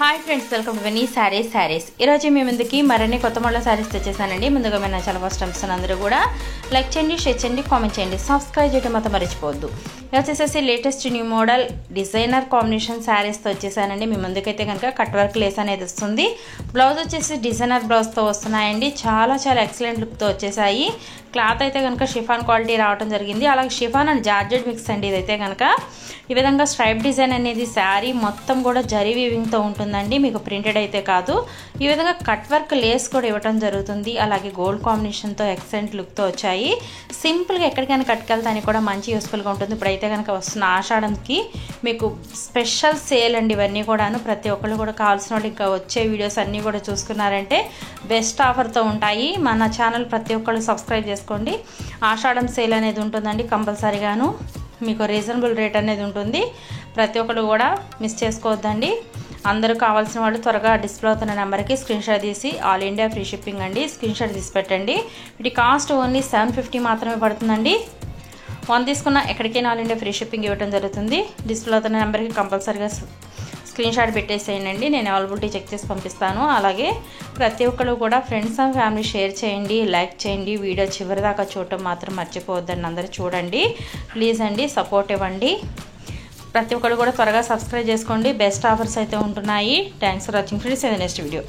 Hi friends, welcome to Veni Sarees. ఈరోజు మీ ముందుకి మరిన్ని కొత్త మోడల్ శారీస్ తెచ్చేసానండి. ముందుగా మన ఛానల్ ఫస్ట్ టైం అందరూ కూడా లైక్ చేయండి, షేర్ చేయండి, కామెంట్ చేయండి, సబ్స్క్రైబ్ చేయడం మాత్రం మర్చిపోవద్దు. ఇది వచ్చేసేసి latest new model designer combination శారీస్తో వచ్చేసానండి. మీ ముందుకైతే కనుక కట్ వర్క్ లేస్ అనేది వస్తుంది. బ్లౌజ్ వచ్చేసి డిజైనర్ బ్లౌజ్తో వస్తున్నాయండి. చాలా ఎక్సలెంట్ లుక్తో వచ్చేసాయి. క్లాత్ అయితే కనుక షిఫాన్ క్వాలిటీ రావడం జరిగింది. అలాగే షిఫాన్ అండ్ జార్జెట్ మిక్స్ అండి. ఇదైతే కనుక ఈ విధంగా స్ట్రైప్ డిజైన్ అనేది శారీ మొత్తం కూడా జరీ వీవింగ్తో ఉంటుందండి. మీకు ప్రింటెడ్ అయితే కాదు. ఈ విధంగా కట్ వర్క్ లేస్ కూడా ఇవ్వడం జరుగుతుంది. అలాగే గోల్డ్ కాంబినేషన్తో ఎక్సలెంట్ లుక్తో వచ్చాయి. సింపుల్గా ఎక్కడికైనా కట్టుకెళ్తానికి కూడా మంచి యూస్ఫుల్గా ఉంటుంది. ఇప్పుడైతే కనుక వస్తున్న ఆషాఢంకి మీకు స్పెషల్ సేల్ అండి. ఇవన్నీ కూడాను ప్రతి ఒక్కళ్ళు కూడా కావాల్సిన వాళ్ళు ఇంకా వచ్చే వీడియోస్ అన్నీ కూడా చూసుకున్నారంటే బెస్ట్ ఆఫర్తో ఉంటాయి. మన ఛానల్ ప్రతి ఒక్కళ్ళు సబ్స్క్రైబ్ చేసుకోండి. ఆషాఢం సేల్ అనేది ఉంటుందండి కంపల్సరీగాను. మీకు రీజనబుల్ రేట్ అనేది ఉంటుంది. ప్రతి ఒక్కరు కూడా మిస్ చేసుకోవద్దండి. అందరూ కావాల్సిన వాళ్ళు త్వరగా డిస్ప్లే అవుతున్న నెంబర్కి స్క్రీన్ షాట్ తీసి ఆల్ ఇండియా ఫ్రీ షిప్పింగ్ అండి, స్క్రీన్ షాట్ తీసి పెట్టండి. వీటి కాస్ట్ ఓన్లీ 750 మాత్రమే పడుతుందండి. 1 తీసుకున్న ఎక్కడికైనా ఆల్ ఇండియా ఫ్రీ షిప్పింగ్ ఇవ్వడం జరుగుతుంది. డిస్ప్లే అవుతున్న నెంబర్కి కంపల్సరీగా స్క్రీన్ షాట్ పెట్టేసేయండి. నేను అవైలబిలిటీ చెక్ చేసి పంపిస్తాను. అలాగే ప్రతి ఒక్కరు కూడా ఫ్రెండ్స్ అండ్ ఫ్యామిలీ షేర్ చేయండి, లైక్ చేయండి. వీడియో చివరి దాకా చూడటం మాత్రం మర్చిపోవద్దండి. అందరూ చూడండి ప్లీజ్ అండి, సపోర్ట్ ఇవ్వండి. ప్రతి ఒక్కరు కూడా త్వరగా సబ్స్క్రైబ్ చేసుకోండి. బెస్ట్ ఆఫర్స్ అయితే ఉంటున్నాయి. Thanks for watching friends. Next video.